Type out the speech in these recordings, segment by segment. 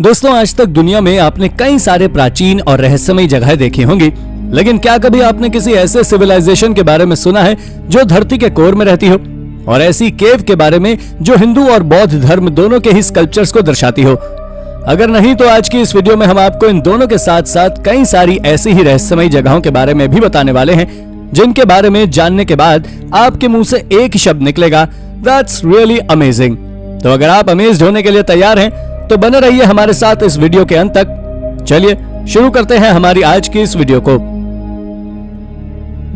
दोस्तों, आज तक दुनिया में आपने कई सारे प्राचीन और रहस्यमयी जगह देखी होंगी, लेकिन क्या कभी आपने किसी ऐसे सिविलाइजेशन के बारे में सुना है जो धरती के कोर में रहती हो, और ऐसी केव के बारे में जो हिंदू और बौद्ध धर्म दोनों के ही स्कल्पचर्स को दर्शाती हो? अगर नहीं तो आज की इस वीडियो में हम आपको इन दोनों के साथ साथ कई सारी ऐसी ही रहस्यमयी जगहों के बारे में भी बताने वाले हैं, जिनके बारे में जानने के बाद आपके मुंह से एक ही शब्द निकलेगा, दैट्स रियली अमेजिंग। तो अगर आप अमेज्ड होने के लिए तैयार हैं तो बने रहिए हमारे साथ इस वीडियो के अंत तक। चलिए शुरू करते हैं हमारी आज की इस वीडियो को।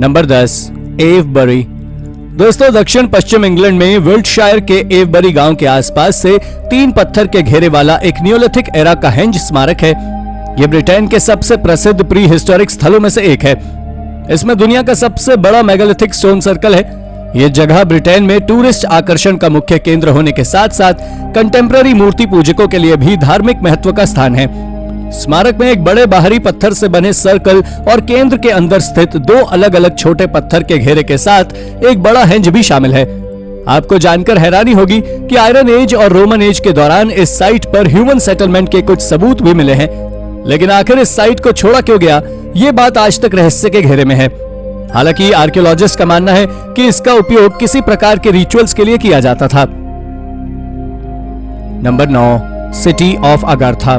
नंबर 10, एवबरी। दोस्तों, दक्षिण पश्चिम इंग्लैंड में विल्टशायर के एवबरी गांव के आसपास से 3 पत्थर के घेरे वाला एक नियोलिथिक एरा का हेंज स्मारक है। यह ब्रिटेन के सबसे प्रसिद्ध प्री हिस्टोरिक स्थलों में से एक है। इसमें दुनिया का सबसे बड़ा मेगालिथिक स्टोन सर्कल है। यह जगह ब्रिटेन में टूरिस्ट आकर्षण का मुख्य केंद्र होने के साथ साथ कंटेम्पररी मूर्ति पूजकों के लिए भी धार्मिक महत्व का स्थान है। स्मारक में एक बड़े बाहरी पत्थर से बने सर्कल और केंद्र के अंदर स्थित 2 अलग अलग छोटे पत्थर के घेरे के साथ एक बड़ा हेंज भी शामिल है। आपको जानकर हैरानी होगी कि आयरन एज और रोमन एज के दौरान इस साइट पर ह्यूमन सेटलमेंट के कुछ सबूत भी मिले हैं, लेकिन आखिर इस साइट को छोड़ा क्यों गया, ये बात आज तक रहस्य के घेरे में है। हालांकि आर्कियोलॉजिस्ट का मानना है कि इसका उपयोग किसी प्रकार के रिचुअल्स के लिए किया जाता था। Number 9, city of Agatha.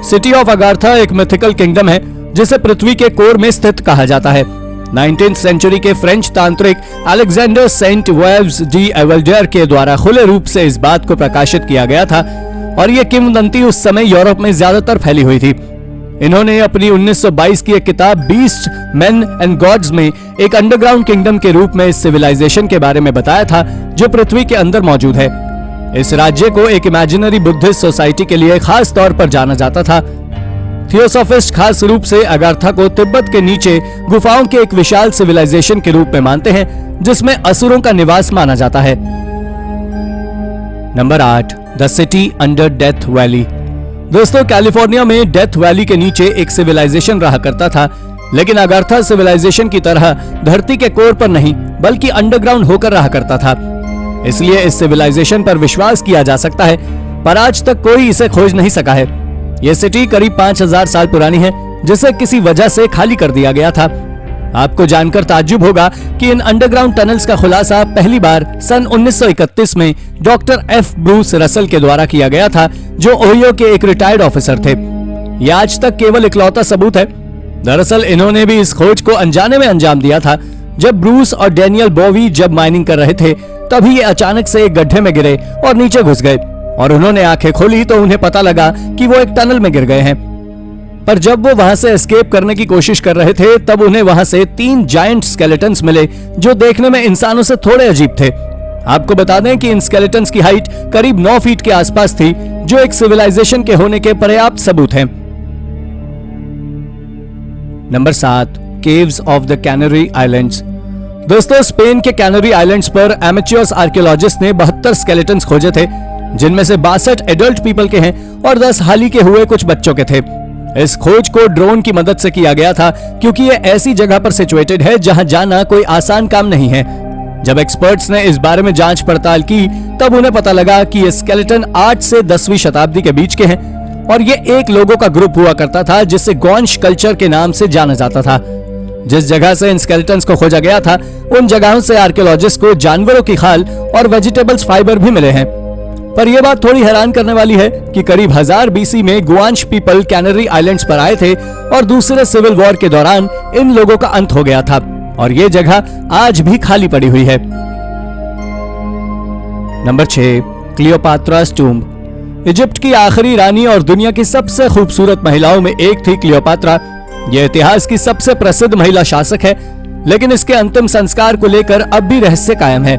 City of Agatha एक मिथिकल किंगडम है जिसे पृथ्वी के कोर में स्थित कहा जाता है। 19th सेंचुरी के फ्रेंच तांत्रिक अलेक्जेंडर सेंट वेव्स डी एवल्डेयर के द्वारा खुले रूप से इस बात को प्रकाशित किया गया था, और यह किंवदंती उस समय यूरोप में ज्यादातर फैली हुई थी। इन्होंने अपनी 1922 की एक किताब बीस्ट मैन एंड गॉड्स में एक अंडरग्राउंड किंगडम के रूप में इस सिविलाइजेशन के बारे में बताया था जो पृथ्वी के अंदर मौजूद है। इस राज्य को एक इमेजिनरी बुद्धिस्ट सोसाइटी के लिए खास तौर पर जाना जाता था। थियोसॉफिस्ट खास रूप से अगाथा को तिब्बत के नीचे गुफाओं के एक विशाल सिविलाइजेशन के रूप में मानते हैं जिसमें असुरों का निवास माना जाता है। Number 8, the city under death valley. दोस्तों, कैलिफोर्निया में डेथ वैली के नीचे एक सिविलाइजेशन रहा करता था, लेकिन अगाथा सिविलाइजेशन की तरह धरती के कोर पर नहीं बल्कि अंडरग्राउंड होकर रहा करता था। इसलिए इस सिविलाइजेशन पर विश्वास किया जा सकता है, पर आज तक कोई इसे खोज नहीं सका है। यह सिटी करीब 5000 साल पुरानी है, जिसे किसी वजह से खाली कर दिया गया था। आपको जानकर ताज्जुब होगा कि इन अंडरग्राउंड टनल्स का खुलासा पहली बार सन 1931 में डॉक्टर एफ ब्रूस रसल के द्वारा किया गया था, जो ओहियो के एक रिटायर्ड ऑफिसर थे। यह आज तक केवल इकलौता सबूत है। दरअसल इन्होंने भी इस खोज को अनजाने में अंजाम दिया था। जब ब्रूस और डैनियल बोवी जब माइनिंग कर रहे थे, तभी ये अचानक से एक गड्ढे में गिरे और नीचे घुस गए, और उन्होंने आंखें खोली तो उन्हें पता लगा कि वो एक टनल में गिर गए हैं। पर जब वो वहां से एस्केप करने की कोशिश कर रहे थे, तब उन्हें वहां से 3 जायंट स्केलेटन्स मिले जो देखने में इंसानों से थोड़े अजीब थे। आपको बता दें कि इन स्केलेटन्स की हाइट करीब 9 फीट के आसपास थी, जो एक सिविलाइजेशन के होने के पर्याप्त सबूत हैं। Number 7, caves of the canary islands. दोस्तों, स्पेन के कैनरी आइलैंड्स पर एमेच्योर्स आर्कियोलॉजिस्ट ने 72 स्केलेटन्स खोजे थे, जिनमें से 62 एडल्ट पीपल के हैं और 10 हाल ही के हुए कुछ बच्चों के थे। इस खोज को ड्रोन की मदद से किया गया था, क्योंकि यह ऐसी जगह पर सिचुएटेड है जहां जाना कोई आसान काम नहीं है। जब एक्सपर्ट्स ने इस बारे में जांच पड़ताल की, तब उन्हें पता लगा कि ये स्केलेटन 8 से 10वीं शताब्दी के बीच के हैं, और ये एक लोगों का ग्रुप हुआ करता था जिसे गौंश कल्चर के नाम से जाना जाता था। जिस जगह से इन स्केलेटन्स को खोजा गया था, उन जगहों से आर्कियोलॉजिस्ट को जानवरों की खाल और वेजिटेबल्स फाइबर भी मिले हैं। पर यह बात थोड़ी हैरान करने वाली है कि करीब 1000 बीसी में गुआंश पीपल कैनरी आइलैंड्स पर आए थे, और दूसरे सिविल वॉर के दौरान इन लोगों का अंत हो गया था, और यह जगह आज भी खाली पड़ी हुई है। Number 6, क्लियोपात्रा's tomb. इजिप्ट की आखिरी रानी और दुनिया की सबसे खूबसूरत महिलाओं में एक थी क्लियोपात्रा। यह इतिहास की सबसे प्रसिद्ध महिला शासक है, लेकिन इसके अंतिम संस्कार को लेकर अब भी रहस्य कायम है,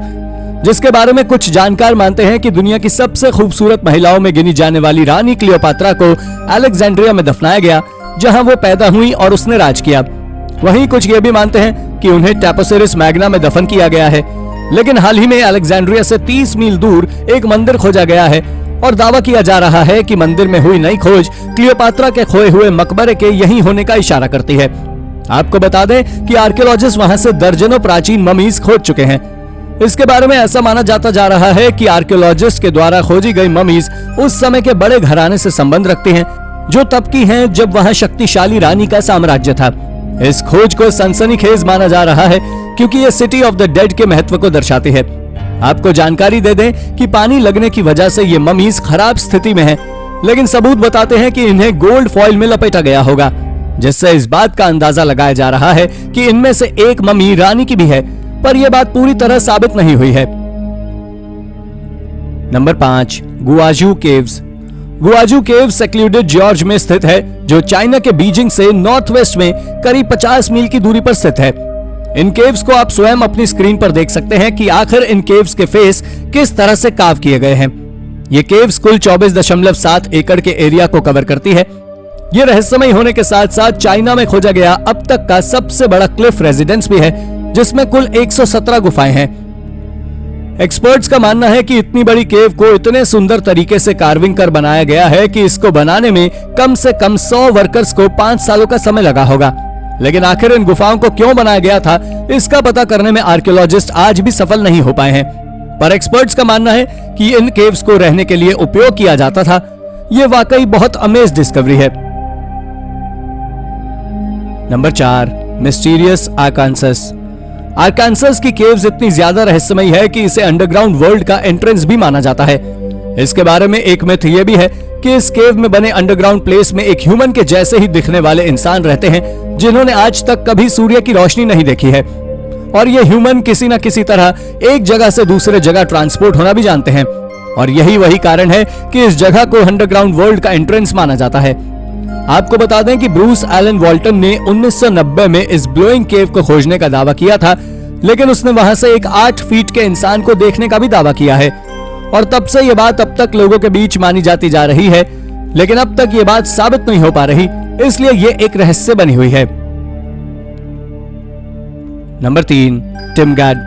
जिसके बारे में कुछ जानकार मानते हैं कि दुनिया की सबसे खूबसूरत महिलाओं में गिनी जाने वाली रानी क्लियोपात्रा को अलेक्जेंड्रिया में दफनाया गया, जहां वो पैदा हुई और उसने राज किया। वहीं कुछ ये भी मानते हैं कि उन्हें टैपोसिरिस मैग्ना में दफन किया गया है, लेकिन हाल ही में अलेक्जेंड्रिया से 30 मील दूर एक मंदिर खोजा गया है, और दावा किया जा रहा है कि मंदिर में हुई नई खोज क्लियोपात्रा के खोए हुए मकबरे के यहीं होने का इशारा करती है। आपको बता दें कि आर्कियोलॉजिस्ट वहां से दर्जनों प्राचीन ममीज खोज चुके हैं। इसके बारे में ऐसा माना जाता जा रहा है कि आर्कियोलॉजिस्ट के द्वारा खोजी गई ममीज उस समय के बड़े घराने से संबंध रखती हैं, जो तब की हैं जब वहां शक्तिशाली रानी का साम्राज्य था। इस खोज को सनसनीखेज माना जा रहा है क्योंकि ये सिटी ऑफ द डेड के महत्व को दर्शाती है। आपको जानकारी दे दें कि पानी लगने की वजह से ये ममीज खराब स्थिति में हैं, लेकिन सबूत बताते हैं कि इन्हें गोल्ड फॉइल में लपेटा गया होगा, जिससे इस बात का अंदाजा लगाया जा रहा है कि इनमें से एक ममी रानी की भी है, पर यह बात पूरी तरह साबित नहीं हुई है। Number 5, Guaju caves. Guaju cave secluded gorge में स्थित है, जो चाइना के बीजिंग से नॉर्थ वेस्ट में करीब 50 मील की दूरी पर स्थित है। इन केव्स को आप स्वयं अपनी स्क्रीन पर देख सकते हैं कि आखिर इन केव्स के फेस किस तरह से कार्व किए गए हैं। ये केव्स कुल 24.7 एकड़ के एरिया को कवर करती है। ये रहस्यमय होने के साथ साथ चाइना में खोजा गया अब तक का सबसे बड़ा क्लिफ रेजिडेंस भी है, जिसमें कुल 117 गुफाएं हैं। एक्सपर्ट्स का मानना है कि इतनी बड़ी केव को इतने सुंदर तरीके से कार्विंग कर बनाया गया है कि इसको बनाने में कम से कम 100 वर्कर्स को 5 सालों का समय लगा होगा। लेकिन आखिर इन गुफाओं को क्यों बनाया गया था, इसका पता करने में आर्कियोलॉजिस्ट आज भी सफल नहीं हो पाए हैं। पर एक्सपर्ट्स का मानना है कि इन केव्स को रहने के लिए उपयोग किया जाता था। यह वाकई बहुत अमेज डिस्कवरी है। Number 4, mysterious Arkansas. आरकांसस की केव्स इतनी ज्यादा रहस्यमयी है कि इसे अंडरग्राउंड वर्ल्ड का एंट्रेंस भी माना जाता है। इसके बारे में एक मिथ यह भी है कि इस केव में बने अंडरग्राउंड प्लेस में एक ह्यूमन के जैसे ही दिखने वाले इंसान रहते हैं, जिन्होंने आज तक कभी सूर्य की रोशनी नहीं देखी है, और ये ह्यूमन किसी न किसी तरह एक जगह से दूसरे जगह ट्रांसपोर्ट होना भी जानते हैं। और यही वही कारण है कि इस जगह को अंडरग्राउंड वर्ल्ड का एंट्रेंस माना जाता है। आपको बता दें कि ब्रूस एलन वॉल्टन ने 1990 में इस ब्लोइंग केव को खोजने का दावा किया था, लेकिन उसने वहां से एक 8 फीट के इंसान को देखने का भी दावा किया है। और तब से यह बात अब तक लोगों के बीच मानी जाती जा रही है, लेकिन अब तक यह बात साबित नहीं हो पा रही, इसलिए यह एक रहस्य बनी हुई है। नंबर 3, टिमगैड।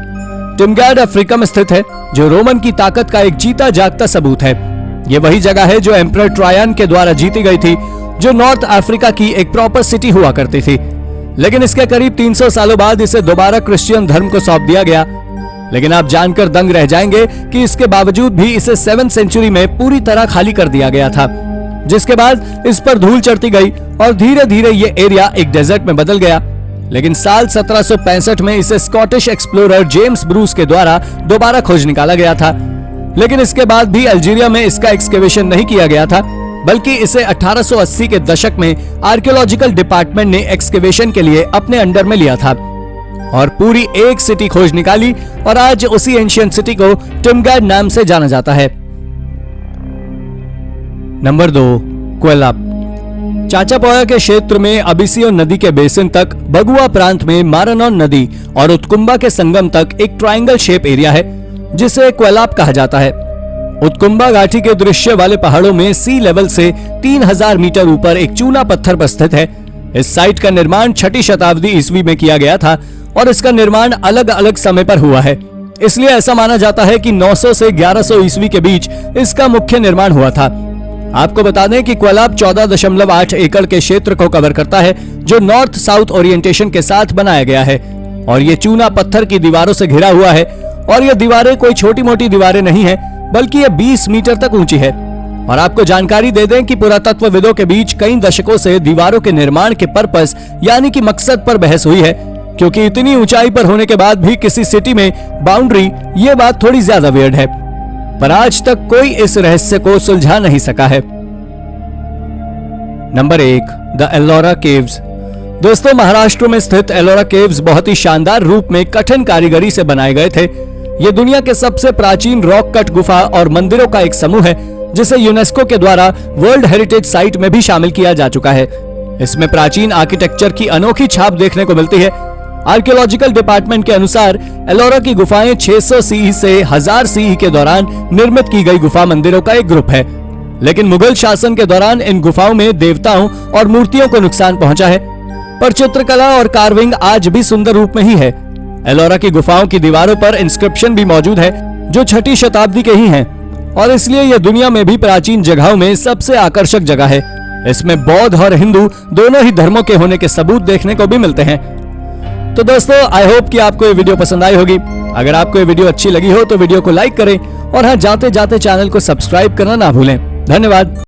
टिमगैड अफ्रीका में स्थित है, जो रोमन की ताकत का एक जीता जागता सबूत है। यह वही जगह है जो एम्परर ट्रायन के द्वारा जीती गई थी, जो नॉर्थ अफ्रीका की एक प्रॉपर सिटी हुआ करती थी। लेकिन इसके करीब 300 सालों बाद इसे दोबारा क्रिश्चियन धर्म को सौंप दिया गया। लेकिन आप जानकर दंग रह जाएंगे कि इसके बावजूद भी इसे 7वीं सेंचुरी में पूरी तरह खाली कर दिया गया था, जिसके बाद इस पर धूल चढ़ती गई और धीरे धीरे ये एरिया एक डेजर्ट में बदल गया। लेकिन साल 1765 में इसे स्कॉटिश एक्सप्लोरर जेम्स ब्रूस के द्वारा दोबारा खोज निकाला गया था। लेकिन इसके बाद भी अल्जीरिया में इसका एक्सकेवेशन नहीं किया गया था, बल्कि इसे 1880 के दशक में आर्कियोलॉजिकल डिपार्टमेंट ने एक्सकेवेशन के लिए अपने अंडर में लिया था और पूरी एक सिटी खोज निकाली, और आज उसी एंशिएंट सिटी को टिमगैड नाम से जाना जाता है। नंबर 2, क्वेलाप। चाचापोया के क्षेत्र में अबिसियो नदी के बेसिन तक, बगुआ प्रांत में मारानॉन नदी और उत्कुम्बा के संगम तक एक ट्रायंगल शेप एरिया है, जिसे क्वेलाप कहा जाता है। उत्कुम्बा घाटी के दृश्य वाले पहाड़ों में सी लेवल से 3000 मीटर ऊपर एक चूना पत्थर पर स्थित है। इस साइट का निर्माण 6वीं शताब्दी ईस्वी में किया गया था और इसका निर्माण अलग अलग समय पर हुआ है, इसलिए ऐसा माना जाता है कि 900 से 1100 ईस्वी के बीच इसका मुख्य निर्माण हुआ था। आपको बता दें कि क्वेलाप 14.8 एकड़ के क्षेत्र को कवर करता है, जो नॉर्थ साउथ ओरिएंटेशन के साथ बनाया गया है, और ये चूना पत्थर की दीवारों से घिरा हुआ है। और ये दीवारें कोई छोटी मोटी दीवारें नहीं है, बल्कि ये 20 मीटर तक ऊंची है। और आपको जानकारी दे दें कि पुरातत्वविदों के बीच कई दशकों से दीवारों के निर्माण के पर्पस यानी कि मकसद पर बहस हुई है, क्योंकि इतनी ऊंचाई पर होने के बाद भी किसी सिटी में बाउंड्री, ये बात थोड़ी ज्यादा वियर्ड है। पर आज तक कोई इस रहस्य को सुलझा नहीं सका है। Number 1, the Ellora caves. दोस्तों, महाराष्ट्र में स्थित एलोरा केव्स बहुत ही शानदार रूप में कठिन कारीगरी से बनाए गए थे। ये दुनिया के सबसे प्राचीन रॉक कट गुफा और मंदिरों का एक समूह है, जिसे यूनेस्को के द्वारा वर्ल्ड हेरिटेज साइट में भी शामिल किया जा चुका है। इसमें प्राचीन आर्किटेक्चर की अनोखी छाप देखने को मिलती है। आर्कियोलॉजिकल डिपार्टमेंट के अनुसार एलोरा की गुफाएं 600 सीई से 1000 सीई के दौरान निर्मित की गई गुफा मंदिरों का एक ग्रुप है। लेकिन मुगल शासन के दौरान इन गुफाओं में देवताओं और मूर्तियों को नुकसान पहुंचा है, पर चित्रकला और कार्विंग आज भी सुंदर रूप में ही है। एलोरा की गुफाओं की दीवारों पर इंस्क्रिप्शन भी मौजूद है, जो 6वीं शताब्दी के ही हैं, और इसलिए यह दुनिया में भी प्राचीन जगहों में सबसे आकर्षक जगह है। इसमें बौद्ध और हिंदू दोनों ही धर्मों के होने के सबूत देखने को भी मिलते हैं। तो दोस्तों आई होप कि आपको ये वीडियो पसंद आई होगी। अगर आपको ये वीडियो अच्छी लगी हो तो वीडियो को लाइक करें और हाँ, जाते जाते चैनल को सब्सक्राइब करना ना भूलें। धन्यवाद।